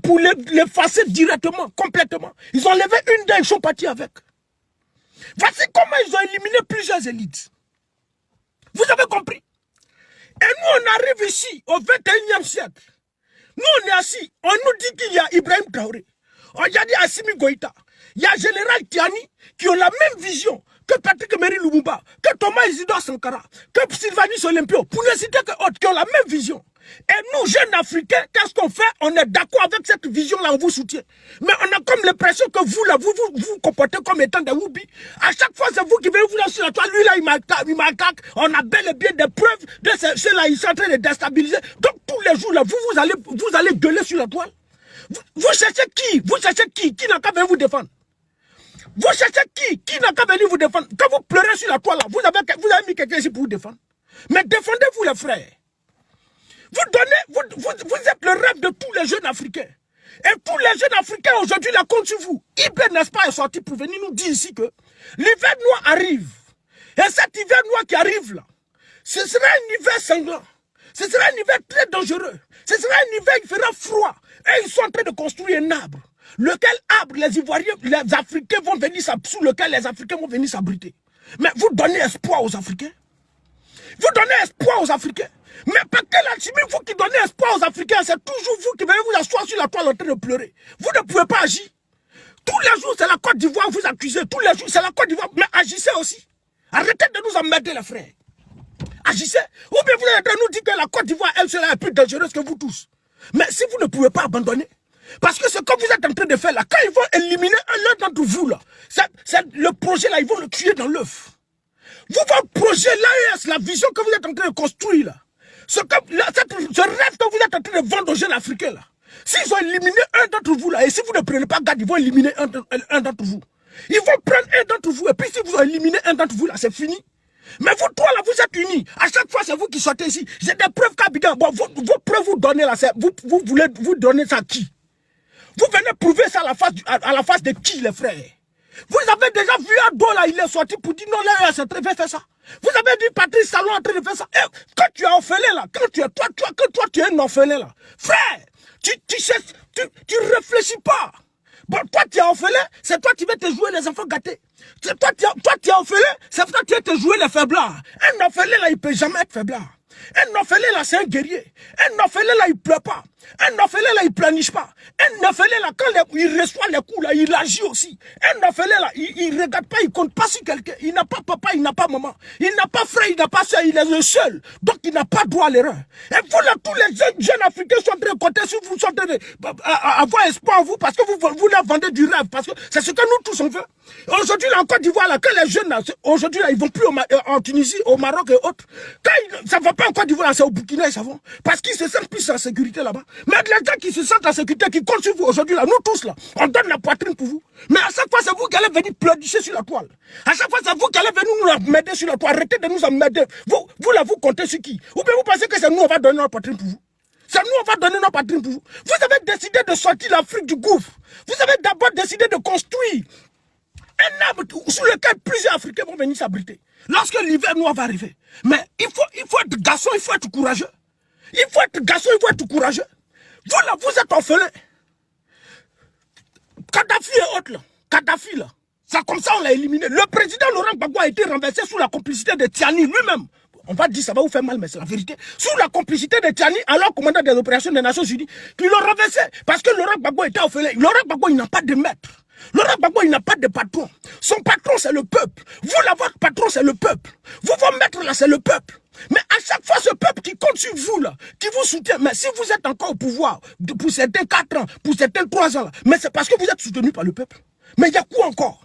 pour l'effacer directement, complètement. Ils ont levé une dent, ils sont partis avec. Voici comment ils ont éliminé plusieurs élites. Vous avez compris? Et nous, on arrive ici, au 21e siècle. Nous, on est assis, on nous dit qu'il y a Ibrahim Traoré. On y a dit Assimi Goïta. Il y a Général Tiani qui ont la même vision que Patrick Emery Lumumba, que Thomas Isidore Sankara, que Sylvanus Olympio, pour ne citer que autres qui ont la même vision. Et nous, jeunes Africains, qu'est-ce qu'on fait? On est d'accord avec cette vision-là, on vous soutient. Mais on a comme l'impression que vous, là, vous comportez comme étant des Woubi. À chaque fois, c'est vous qui venez vous lancer la toile. Lui, là, il m'attaque. On a bel et bien des preuves de ceux-là, ils sont en train de déstabiliser. Donc, tous les jours, là, vous allez gueuler sur la toile. Vous cherchez qui? Vous cherchez qui? Qui n'a qu'à venir vous défendre? Vous cherchez qui? Qui n'a qu'à venir vous défendre? Quand vous pleurez sur la toile, là, vous avez mis quelqu'un ici pour vous défendre. Mais défendez-vous, les frères. Vous êtes le rêve de tous les jeunes Africains. Et tous les jeunes Africains aujourd'hui la comptent sur vous. Ibn, n'est-ce pas, est sorti pour venir nous dire ici que l'hiver noir arrive. Et cet hiver noir qui arrive là, ce sera un hiver sanglant. Ce sera un hiver très dangereux. Ce sera un hiver qui fera froid. Et ils sont en train de construire un arbre. Lequel arbre les Ivoiriens, les Africains vont venir, sous lequel les Africains vont venir s'abriter. Mais vous donnez espoir aux Africains. Vous donnez espoir aux Africains. Mais par quelle alchimie, vous qui donnez espoir aux Africains, c'est toujours vous qui venez vous asseoir sur la toile en train de pleurer. Vous ne pouvez pas agir. Tous les jours, c'est la Côte d'Ivoire, vous accusez. Tous les jours, c'est la Côte d'Ivoire. Mais agissez aussi. Arrêtez de nous emmerder, les frères. agissez. Ou bien vous êtes en train de nous dire que la Côte d'Ivoire, elle sera plus dangereuse que vous tous. Mais si vous ne pouvez pas abandonner, parce que ce que vous êtes en train de faire là, quand ils vont éliminer l'un d'entre vous là, le projet là, ils vont le tuer dans l'œuf. Votre projet là, la vision que vous êtes en train de construire là, ce rêve que vous êtes en train de vendre aux jeunes africains là, s'ils ont éliminé un d'entre vous là, et si vous ne prenez pas garde, ils vont éliminer un d'entre vous. Ils vont prendre un d'entre vous, et puis si vous ont éliminé un d'entre vous là, c'est fini. Mais vous trois là, vous êtes unis. À chaque fois, c'est vous qui sortez ici. J'ai des preuves capitales. Bon, vos preuves vous donnez là, vous voulez vous donner ça à qui? Vous venez prouver ça à la face de qui, les frères? Vous avez déjà vu Ado là, il est sorti pour dire non, là, c'est très bien fait ça. Vous avez dit Patrice Talon en train de faire ça. Et quand tu es orphelin là, quand toi tu es un orphelin là, frère, tu réfléchis pas. Bon, toi tu es orphelin, c'est toi qui vas te jouer les enfants gâtés. Toi tu es orphelin, c'est toi qui vas te jouer les faiblards. Un orphelin là, il peut jamais être faiblard. Un orphelin là, c'est un guerrier. Un orphelin là, il pleure pas. Un orphelin là, il planiche pas. Un orphelin là, quand il reçoit les coups là, il agit aussi. Un orphelin là, il regarde pas, il compte pas sur quelqu'un. Il n'a pas papa, il n'a pas maman. Il n'a pas frère, il n'a pas soeur, il est le seul. Donc il n'a pas droit à l'erreur. Et vous là, tous les jeunes africains sont en train de compter sur vous, sont en train d'avoir espoir en vous parce que vous leur vendez du rêve. Parce que c'est ce que nous tous on veut. Aujourd'hui là, en Côte d'Ivoire, là, quand les jeunes là, aujourd'hui là, ils vont plus en Tunisie, au Maroc et autres. Quand ça va pas en Côte d'Ivoire, c'est au Burkina, ils savent. Parce qu'ils se sentent plus en sécurité là-bas. Mais les gens qui se sentent en sécurité, qui comptent sur vous aujourd'hui là, nous tous là, on donne la poitrine pour vous. Mais à chaque fois, c'est vous qui allez venir pleurer sur la toile. À chaque fois, c'est vous qui allez venir nous emmerder sur la toile. Arrêtez de nous emmerder. Vous là, vous comptez sur qui? Ou bien vous pensez que c'est nous, on va donner notre poitrine pour vous? C'est nous, on va donner notre poitrine pour vous. Vous avez décidé de sortir l'Afrique du gouffre. Vous avez d'abord décidé de construire un arbre sous lequel plusieurs Africains vont venir s'abriter. Lorsque l'hiver noir va arriver. Mais il faut être garçon, il faut être courageux. Il faut être garçon, il faut être courageux. Vous là, vous êtes orphelins. Kadhafi et autres là. Kadhafi là. C'est comme ça on l'a éliminé. Le président Laurent Gbagbo a été renversé sous la complicité de Tiani lui-même. On va dire ça va vous faire mal, mais c'est la vérité. Sous la complicité de Tiani, alors commandant des opérations des Nations Unies, qui l'ont renversé. Parce que Laurent Gbagbo était orphelin. Laurent Gbagbo, il n'a pas de maître. Laurent Gbagbo, il n'a pas de patron. Son patron, c'est le peuple. Vous, là, votre patron, c'est le peuple. Vous, vos maîtres, là, c'est le peuple. Mais à chaque fois, ce peuple qui compte sur vous, là, qui vous soutient, mais si vous êtes encore au pouvoir, pour certains 4 ans, pour certains 3 ans, là, mais c'est parce que vous êtes soutenu par le peuple. Mais il y a quoi encore?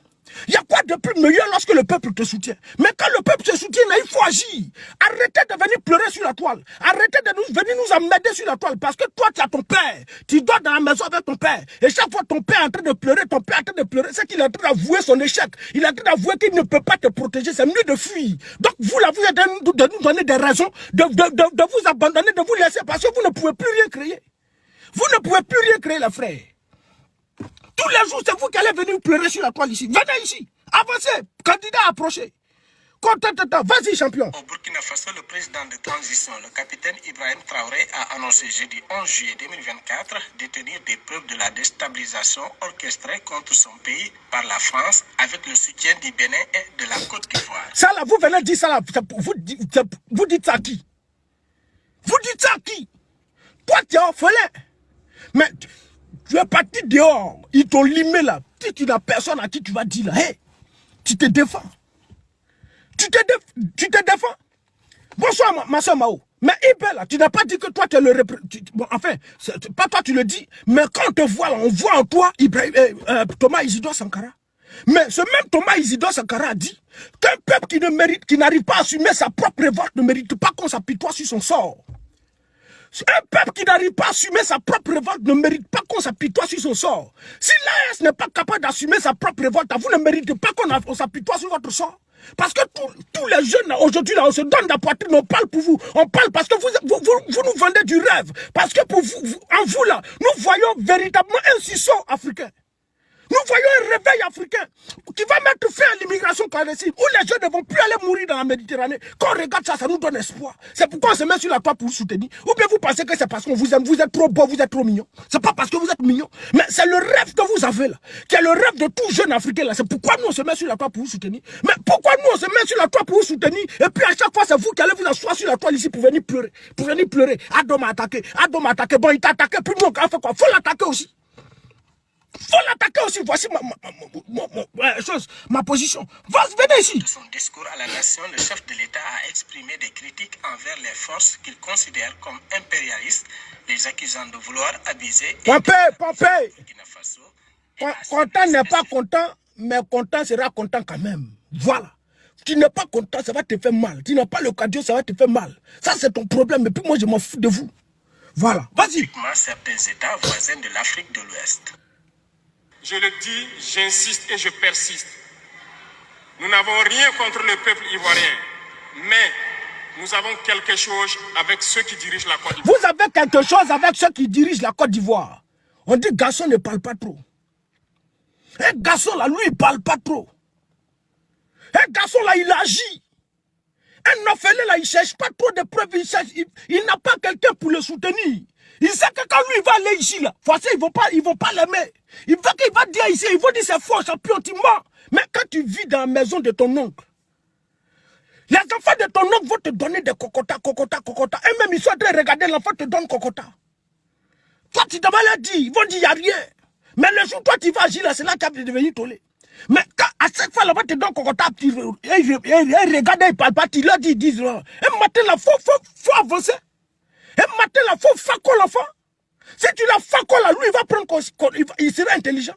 Il y a quoi de plus meilleur lorsque le peuple te soutient? Mais quand le peuple te soutient, là, il faut agir. Arrêtez de venir pleurer sur la toile. Arrêtez de venir nous emmerder sur la toile. Parce que toi, tu as ton père. Tu dors dans la maison avec ton père. Et chaque fois, ton père est en train de pleurer, c'est qu'il est en train d'avouer son échec. Il est en train d'avouer qu'il ne peut pas te protéger. C'est mieux de fuir. Donc, vous, là, vous êtes en train de nous donner des raisons de vous abandonner, de vous laisser. Parce que vous ne pouvez plus rien créer. Vous ne pouvez plus rien créer, les frères. Tous les jours, c'est vous qui allez venir pleurer sur la toile ici. Venez ici. Avancez. Candidat approché. Vas-y, champion. Au Burkina Faso, le président de transition, le capitaine Ibrahim Traoré, a annoncé jeudi 11 juillet 2024 détenir des preuves de la déstabilisation orchestrée contre son pays par la France avec le soutien du Bénin et de la Côte d'Ivoire. Ça là, vous venez dire ça là. Vous dites ça à qui? Vous dites ça à qui? Toi, tu es orphelin. Mais tu es parti dehors. Ils t'ont limé là. Si tu n'as personne à qui tu vas dire là, hey, tu te défends. Tu te défends. Bonsoir, ma soeur Mao. Mais Ibe là, tu n'as pas dit que toi tu es le représentant. Bon, enfin, pas toi tu le dis, mais quand on te voit là, on voit en toi Thomas Isidore Sankara. Mais ce même Thomas Isidore Sankara a dit qu'un peuple qui n'arrive pas à assumer sa propre révolte ne mérite pas qu'on s'apitoie sur son sort. Un peuple qui n'arrive pas à assumer sa propre révolte ne mérite pas qu'on s'apitoie sur son sort. Si l'AS n'est pas capable d'assumer sa propre révolte, vous ne méritez pas qu'on s'apitoie sur votre sort. Parce que tous les jeunes aujourd'hui, on se donne la poitrine, on parle pour vous. On parle parce que vous nous vendez du rêve. Parce que pour vous, en vous là, nous voyons véritablement un sursaut africain. Nous voyons un réveil africain qui va mettre fin à l'immigration clandestine, où les jeunes ne vont plus aller mourir dans la Méditerranée. Quand on regarde ça, ça nous donne espoir. C'est pourquoi on se met sur la toile pour vous soutenir. Ou bien vous pensez que c'est parce qu'on vous aime, vous êtes trop beau, vous êtes trop mignon. C'est pas parce que vous êtes mignon, mais c'est le rêve que vous avez là, qui est le rêve de tout jeune Africain là. C'est pourquoi nous on se met sur la toile pour vous soutenir. Mais pourquoi nous on se met sur la toile pour vous soutenir, et puis à chaque fois c'est vous qui allez vous asseoir sur la toile ici pour venir pleurer. Pour venir pleurer. Adam m'a attaqué. Bon, il t'a attaqué, puis nous on fait quoi? Faut l'attaquer aussi. faut l'attaquer aussi. Voici ma position. Venez ici. Dans son discours à la nation, le chef de l'État a exprimé des critiques envers les forces qu'il considère comme impérialistes, les accusant de vouloir abuser. Pompé. Content n'est pas content, mais content sera content quand même. Voilà. Tu n'es pas content, ça va te faire mal. Tu n'as pas le cadeau, ça va te faire mal. Ça, c'est ton problème. Et puis moi, je m'en fous de vous. Voilà. Vas-y. Certains États voisins de l'Afrique de l'Ouest. Je le dis, j'insiste et je persiste. Nous n'avons rien contre le peuple ivoirien, mais nous avons quelque chose avec ceux qui dirigent la Côte d'Ivoire. Vous avez quelque chose avec ceux qui dirigent la Côte d'Ivoire. On dit garçon ne parle pas trop. Un garçon là, lui, il parle pas trop. Un garçon là, il agit. Un orphelin là, il cherche pas trop de preuves. Il n'a pas quelqu'un pour le soutenir. Il sait que quand lui, il va aller ici, là, ils vont pas l'aimer. Il va dire ici, ils vont dire c'est faux, champion, tu mens. Mais quand tu vis dans la maison de ton oncle, les enfants de ton oncle vont te donner des cocotas. Et même ils sont en train de regarder, l'enfant te donne cocota. Toi, tu devais leur dire, ils vont dire, il n'y a rien. Mais le jour où toi, tu vas agir là, c'est là qu'il va devenir tollé. Mais quand, à chaque fois, l'enfant te donne cocota, et ils regardent, ils parlent pas, tu leur dis, ils disent, un matin là, faut avancer. Un matin là, faut faco l'enfant. Si tu l'as faco là, lui, il va prendre, il sera intelligent.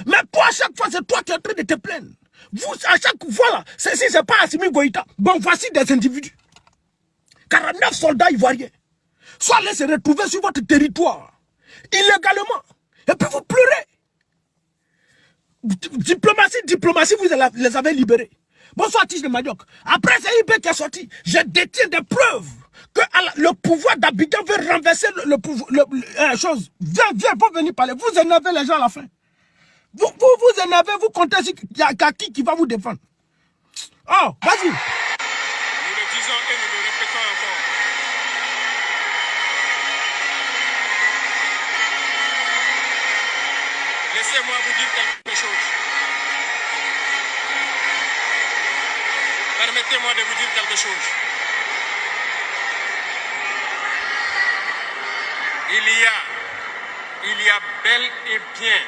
Mais toi, à chaque fois, c'est toi qui es en train de te plaindre. Vous, à chaque fois là, si c'est pas Assimi Goïta, bon, voici des individus. 49 soldats ivoiriens. Soit allés se retrouver sur votre territoire, illégalement. Et puis vous pleurez. Diplomatie, vous les avez libérés. Bonsoir, Tige de Manioc. Après, c'est IB qui est sorti. Je détiens des preuves que le pouvoir d'Abidjan veut renverser le pouvoir. Chose. Viens, faut venir parler. Vous énervez les gens à la fin. Vous énervez, vous comptez qu'il y a qui va vous défendre. Oh, vas-y. Nous le disons et nous le répétons encore. Laissez-moi vous dire quelque chose. Permettez-moi de vous dire quelque chose. Il y a bel et bien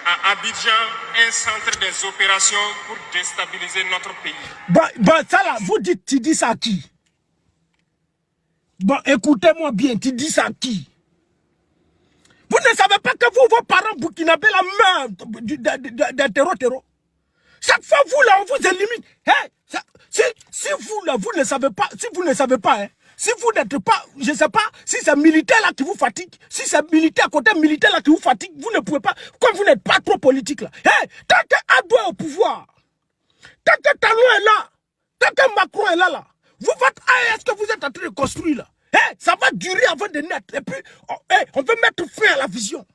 à Abidjan un centre des opérations pour déstabiliser notre pays. Bon, ça là, tu dis ça à qui? Bon, écoutez-moi bien, tu dis ça à qui? Vous ne savez pas que vos parents burkinabés la meurent des terreaux. Chaque fois, vous là, on vous élimine. Hey, si vous là, vous ne savez pas, hein, si vous n'êtes pas, je ne sais pas, si c'est militaire là qui vous fatigue, si c'est militaire, côté militaire là qui vous fatigue, vous ne pouvez pas, comme vous n'êtes pas trop politique là. Hey, tant que Adou est au pouvoir, tant que Talon est là, tant que Macron est là, votre AES que vous êtes en train de construire là, hey, ça va durer avant de naître. Et puis, on veut mettre fin à la vision.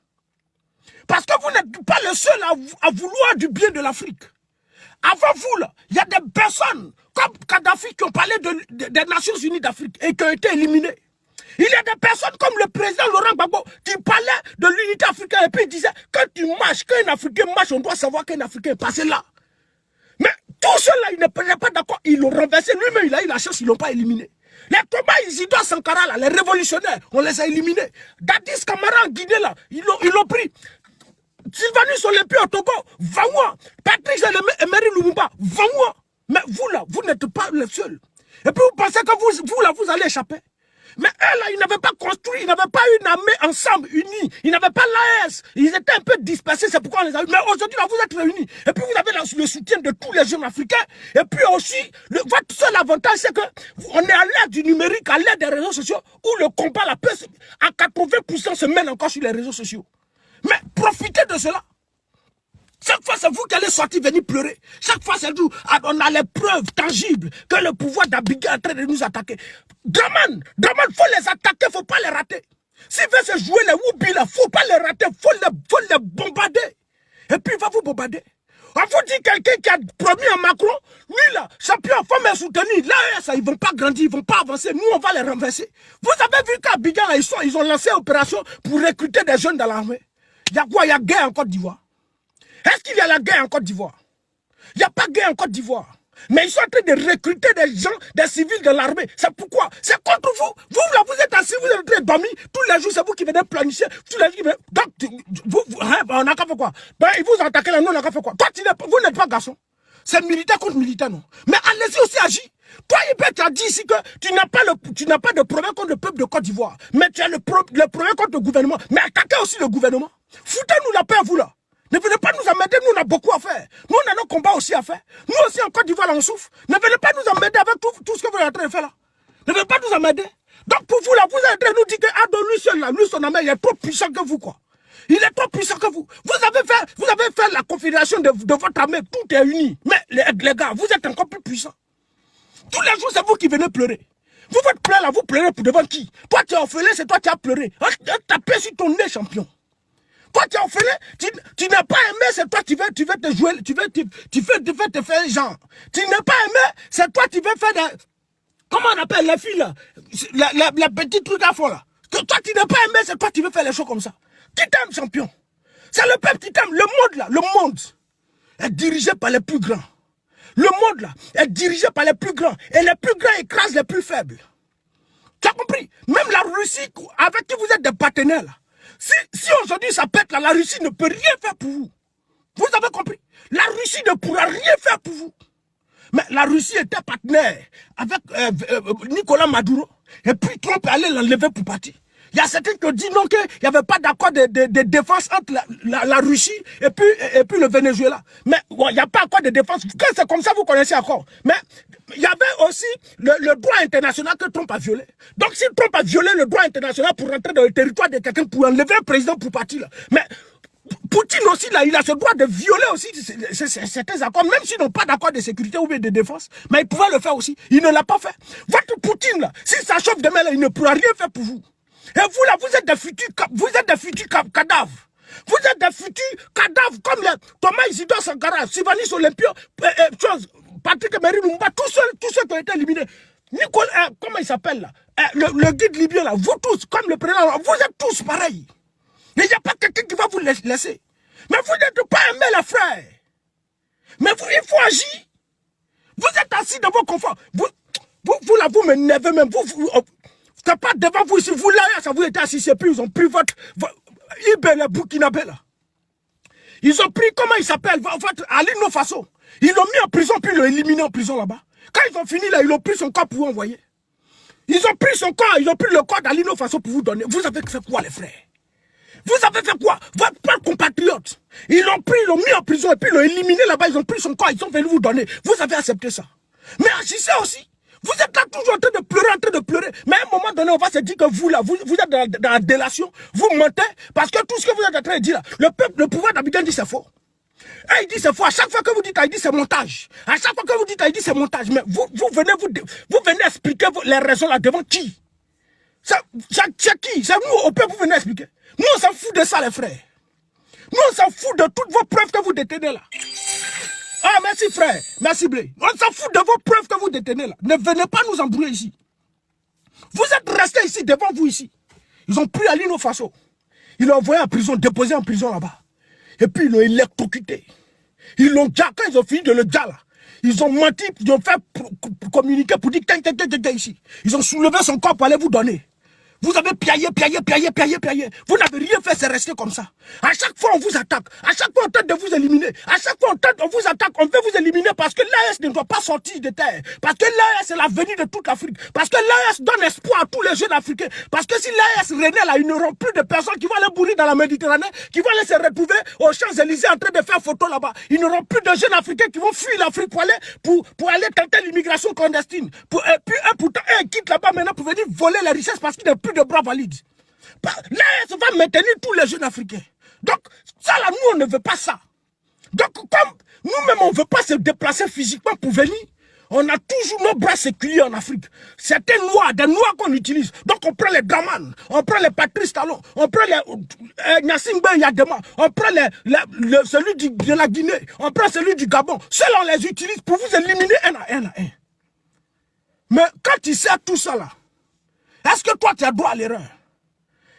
Parce que vous n'êtes pas le seul à vouloir du bien de l'Afrique. Avant vous, là, il y a des personnes comme Kadhafi qui ont parlé des Nations Unies d'Afrique et qui ont été éliminées. Il y a des personnes comme le président Laurent Gbagbo qui parlait de l'unité africaine et puis il disait quand tu marches, quand un Africain marche, on doit savoir qu'un Africain est passé là. Mais tout cela, il n'est pas d'accord. Ils l'ont renversé. Lui-même, il a eu la chance, ils ne l'ont pas éliminé. Les Thomas Isidore Sankara, là, les révolutionnaires, on les a éliminés. Dadis Camara en Guinée, là, ils l'ont pris. Sylvanus Olympie au Togo, va-moi. Patrice Emery Lumumba, va-moi. Mais vous là, vous n'êtes pas les seuls. Et puis vous pensez que vous là, vous allez échapper. Mais eux là, ils n'avaient pas construit, ils n'avaient pas une armée ensemble, unie. Ils n'avaient pas l'AS. Ils étaient un peu dispersés, c'est pourquoi on les a eu. Mais aujourd'hui là, vous êtes réunis. Et puis vous avez le soutien de tous les jeunes africains. Et puis aussi, votre seul avantage, c'est que on est à l'ère du numérique, à l'ère des réseaux sociaux, où le combat, la paix, à 80% se mène encore sur les réseaux sociaux. Mais profitez de cela. Chaque fois, c'est vous qui allez sortir, venir pleurer. Chaque fois, c'est nous. On a les preuves tangibles que le pouvoir d'Abidjan est en train de nous attaquer. Draman, faut les attaquer, faut pas les rater. S'il veut se jouer les Woubi là, faut pas les rater, faut les bombarder. Et puis, il va vous bombarder. On vous dit quelqu'un qui a promis à Macron, lui là, champion, il faut me soutenir. Là, ça, ils vont pas grandir, ils vont pas avancer. Nous, on va les renverser. Vous avez vu qu'à Abidjan, là, ils ont lancé une opération pour recruter des jeunes dans l'armée. Il y a quoi? Il y a guerre en Côte d'Ivoire. Est-ce qu'il y a la guerre en Côte d'Ivoire? Il n'y a pas de guerre en Côte d'Ivoire. Mais ils sont en train de recruter des gens, des civils de l'armée. C'est pourquoi? C'est contre vous. Vous, là, vous êtes assis, vous êtes en train restez dormi. Tous les jours, c'est vous qui venez planifier. Tous les jours, qui venez... Donc, on n'a qu'à faire quoi? Ben, ils vous attaquent là, nous, on n'a qu'à faire quoi? Toi, vous n'êtes pas garçon. C'est militaire contre militaire, non? Mais allez-y aussi, agir. Toi, tu as dit ici que tu n'as pas de problème contre le peuple de Côte d'Ivoire. Mais tu as le problème contre le gouvernement. Mais attaquez aussi le gouvernement. Foutez-nous la paix, vous là. Ne venez pas nous emmerder, nous on a beaucoup à faire. Nous on a nos combats aussi à faire. Nous aussi en Côte d'Ivoire on souffre. Ne venez pas nous emmerder avec tout ce que vous êtes en train de faire là. Ne venez pas nous emmerder. Donc pour vous là, vous êtes en train de nous dire que Ado lui seul là, lui son ami, il est trop puissant que vous quoi. Il est trop puissant que vous. Vous avez fait la confédération de votre armée, tout est uni. Mais les gars, vous êtes encore plus puissants. Tous les jours c'est vous qui venez pleurer. Vous votre pleurer là, vous pleurez pour devant qui? Toi tu es orphelin, c'est toi qui as pleuré. Tapez sur ton nez champion. Toi, tu es orphelin, tu n'as pas aimé, c'est toi qui veux te jouer, tu veux te faire genre. Tu n'as pas aimé, c'est toi qui veux faire des... Comment on appelle les filles là? La petite truc à fond là. Que toi, tu n'as pas aimé, c'est toi qui veux faire les choses comme ça. Qui t'aime, champion? C'est le peuple qui t'aime. Le monde là, le monde est dirigé par les plus grands. Le monde là est dirigé par les plus grands. Et les plus grands écrasent les plus faibles. Tu as compris? Même la Russie, avec qui vous êtes des partenaires là. Si aujourd'hui ça pète là, la Russie ne peut rien faire pour vous. Vous avez compris? La Russie ne pourra rien faire pour vous. Mais la Russie était partenaire avec Nicolas Maduro. Et puis Trump allait l'enlever pour partir. Il y a certains qui ont dit non, qu'il n'y avait pas d'accord de défense entre la Russie et puis le Venezuela. Mais bon, il n'y a pas encore de défense. Quand c'est comme ça, vous connaissez encore. Mais il y avait aussi le droit international que Trump a violé. Donc si Trump a violé le droit international pour rentrer dans le territoire de quelqu'un, pour enlever un président pour partir, là. Mais Poutine aussi, là, il a ce droit de violer aussi certains accords, même s'ils n'ont pas d'accord de sécurité ou bien de défense. Mais il pouvait le faire aussi. Il ne l'a pas fait. Votre Poutine, là, si ça chauffe demain, là, il ne pourra rien faire pour vous. Et vous là, vous êtes des futurs cadavres. Vous êtes des futurs cadavres comme les Thomas Isidore Sankara, Sylvanus Olympio, Patrick Emery Lumumba, tous ceux qui ont été éliminés. Nicolas, comment il s'appelle là? Le guide libyen là, vous tous, comme le président, vous êtes tous pareils. Il n'y a pas quelqu'un qui va vous laisser. Mais vous n'êtes pas aimé les frères. Mais vous, il faut agir. Vous êtes assis dans vos conforts. Vous là, vous m'énervez même. C'est pas devant vous ici, vous là, ça vous êtes assis, et puis ils ont pris votre Ibé, le Burkinabé là. Ils ont pris, comment il s'appelle, votre Alino Faso. Ils l'ont mis en prison, puis ils l'ont éliminé en prison là-bas. Quand ils ont fini là, ils ont pris son corps pour vous envoyer. Ils ont pris son corps, ils ont pris le corps d'Alino Faso pour vous donner. Vous avez fait quoi les frères? Vous avez fait quoi? Votre compatriote. Ils l'ont pris, ils l'ont mis en prison, et puis ils l'ont éliminé là-bas, ils ont pris son corps, ils sont venus vous donner. Vous avez accepté ça. Mais agissez aussi. Vous êtes là toujours en train de pleurer, Mais à un moment donné, on va se dire que vous, là, vous êtes dans la délation, vous mentez, parce que tout ce que vous êtes en train de dire là, le peuple, le pouvoir d'Abidjan dit c'est faux. Et il dit c'est faux. À chaque fois que vous dites, il dit c'est montage. À chaque fois que vous dites, il dit c'est montage. Mais vous venez expliquer les raisons là devant qui? C'est qui? C'est nous, au peuple, vous venez expliquer. Nous, on s'en fout de ça, les frères. Nous, on s'en fout de toutes vos preuves que vous détenez là. Ah, merci frère, merci Blé. On s'en fout de vos preuves que vous détenez là. Ne venez pas nous embrouiller ici. Vous êtes restés ici, devant vous ici. Ils ont pris Alino Faso. Ils l'ont envoyé en prison, déposé en prison là-bas. Et puis ils l'ont électrocuté. Ils l'ont déjà, quand ils ont fini de le déjà là, ils ont menti, ils ont fait communiquer pour dire ici. Ils ont soulevé son corps pour aller vous donner. Vous avez piaillé. Vous n'avez rien fait, c'est resté comme ça. À chaque fois, on vous attaque. À chaque fois, on tente de vous éliminer. À chaque fois, on vous attaque, on veut vous éliminer parce que l'AS ne doit pas sortir de terre. Parce que l'AS est l'avenir de toute l'Afrique. Parce que l'AS donne espoir à tous les jeunes Africains. Parce que si l'AS renaît là, ils n'auront plus de personnes qui vont aller mourir dans la Méditerranée, qui vont aller se retrouver aux Champs-Élysées en train de faire photo là-bas. Ils n'auront plus de jeunes Africains qui vont fuir l'Afrique pour aller tenter l'immigration clandestine. Puis pourtant, ils quittent là-bas maintenant pour venir voler les richesses parce qu'ils n'ont plus de bras valides. L'AS va maintenir tous les jeunes Africains. Donc, ça là, nous, on ne veut pas ça. Donc, comme nous-mêmes, on ne veut pas se déplacer physiquement pour venir, on a toujours nos bras séculiers en Afrique. C'est des noirs qu'on utilise. Donc, on prend les Draman, on prend les Patrice Talon, on prend les Nassim Ben Yadema, on prend celui de la Guinée, on prend celui du Gabon. Ceux-là, on les utilise pour vous éliminer un à un. Mais quand tu sais tout ça là, est-ce que toi, tu as droit à l'erreur?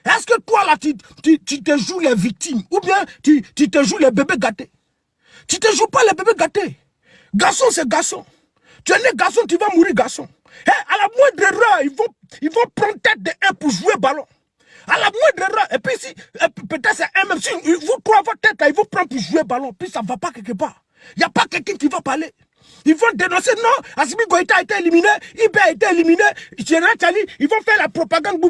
Est-ce que toi, là, tu te joues les victimes? Ou bien tu te joues les bébés gâtés? Tu te joues pas les bébés gâtés. Garçon, c'est garçon. Tu es né garçon, tu vas mourir garçon. À la moindre erreur, ils vont prendre tête de 1 pour jouer ballon. À la moindre erreur, et puis si, peut-être c'est un même, si vous trois, votre tête, là, ils vont prendre pour jouer ballon, puis ça ne va pas quelque part. Il n'y a pas quelqu'un qui va parler. Ils vont dénoncer, non, Assimi Goïta a été éliminé, Ibé a été éliminé, Général Tchali, ils vont faire la propagande,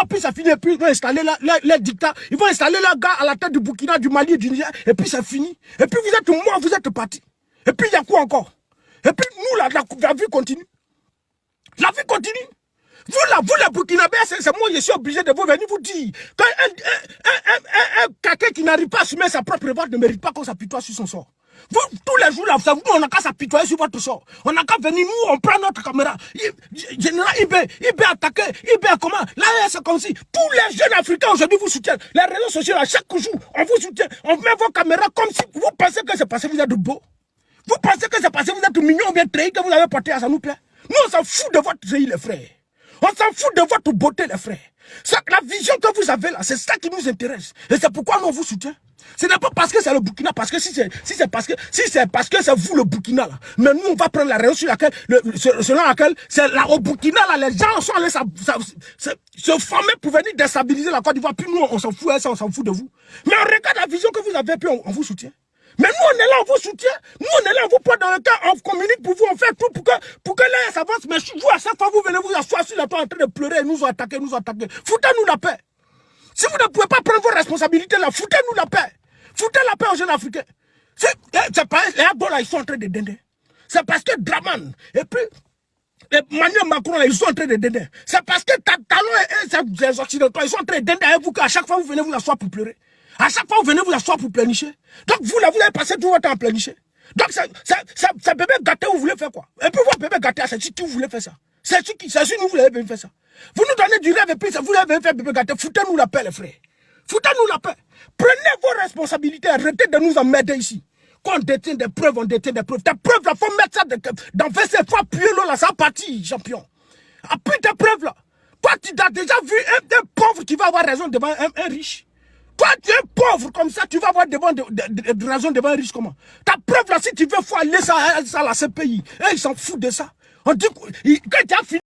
puis ça finit, et puis ils vont installer les dictats, ils vont installer leurs gars à la tête du Burkina, du Mali et du Niger, et puis c'est fini. Et puis vous êtes morts, vous êtes partis. Et puis il y a quoi encore? Et puis nous, la vie continue. La vie continue. Vous les Burkinabés, c'est moi, je suis obligé de vous venir vous dire qu'un quelqu'un qui n'arrive pas à assumer sa propre revanche ne mérite pas qu'on s'apitoie sur son sort. Vous, tous les jours, là, vous savez, nous, on n'a qu'à s'apitoyer sur votre sort. On n'a qu'à venir, nous, on prend notre caméra. Général Ibé attaqué, Ibé comment? Là, c'est comme si tous les jeunes Africains aujourd'hui vous soutiennent. Les réseaux sociaux, à chaque jour, on vous soutient. On met vos caméras comme si vous pensez que c'est parce que vous êtes beau. Vous pensez que c'est parce que vous êtes mignon ou bien trahi que vous avez porté à ça nous plaît. Nous, on s'en fout de votre pays, les frères. On s'en fout de votre beauté, les frères. La vision que vous avez là, c'est ça qui nous intéresse. Et c'est pourquoi nous, on vous soutient. Ce n'est pas parce que c'est le Burkina, parce que si c'est parce que c'est vous le Burkina là, mais nous on va prendre la raison sur laquelle, selon laquelle, c'est là au Burkina là, les gens sont allés se former pour venir déstabiliser la Côte d'Ivoire, puis nous on s'en fout, on s'en fout de vous. Mais on regarde la vision que vous avez, puis on vous soutient. Mais nous on est là, on vous soutient, nous on est là, on vous prend dans le cas, on communique pour vous, on fait tout pour que là ça avance, mais vous à chaque fois vous venez vous asseoir sur la toile en train de pleurer, nous attaquer. Foutez-nous la paix. Si vous ne pouvez pas prendre vos responsabilités là, foutez-nous la paix. Foutez la paix aux jeunes Africains. C'est pas les Abos là, ils sont en train de dender. C'est parce que Draman et puis Emmanuel Macron là, ils sont en train de dender. C'est parce que Talon et les Occidentaux, ils sont en train de dender avec vous qu'à chaque fois vous venez vous asseoir pour pleurer. À chaque fois vous venez vous asseoir pour pleurnicher. Donc vous là, vous avez passé tout votre temps à pleurnicher. Donc c'est bébé gâté, vous voulez faire quoi? Et puis vous bébé gâté, c'est qui vous voulez faire ça? C'est qui nous voulez faire ça? Vous nous donnez du rêve et puis vous avez fait bébé gâté. Foutez-nous la paix les frères. Foutez-nous la paix. Prenez vos responsabilités. Arrêtez de nous emmerder ici. Quand on détient des preuves, on détient des preuves. Tes preuves, là, faut mettre ça dans WC. Faut appuyer l'eau là, ça partit, champion. Appuie tes preuves là. Toi, tu as déjà vu un pauvre qui va avoir raison devant un riche. Toi, tu es pauvre comme ça, tu vas avoir raison devant un riche comment? Ta preuve là, si tu veux, faut aller ça à la CPI. Et ils s'en foutent de ça. On dit que quand tu as fini.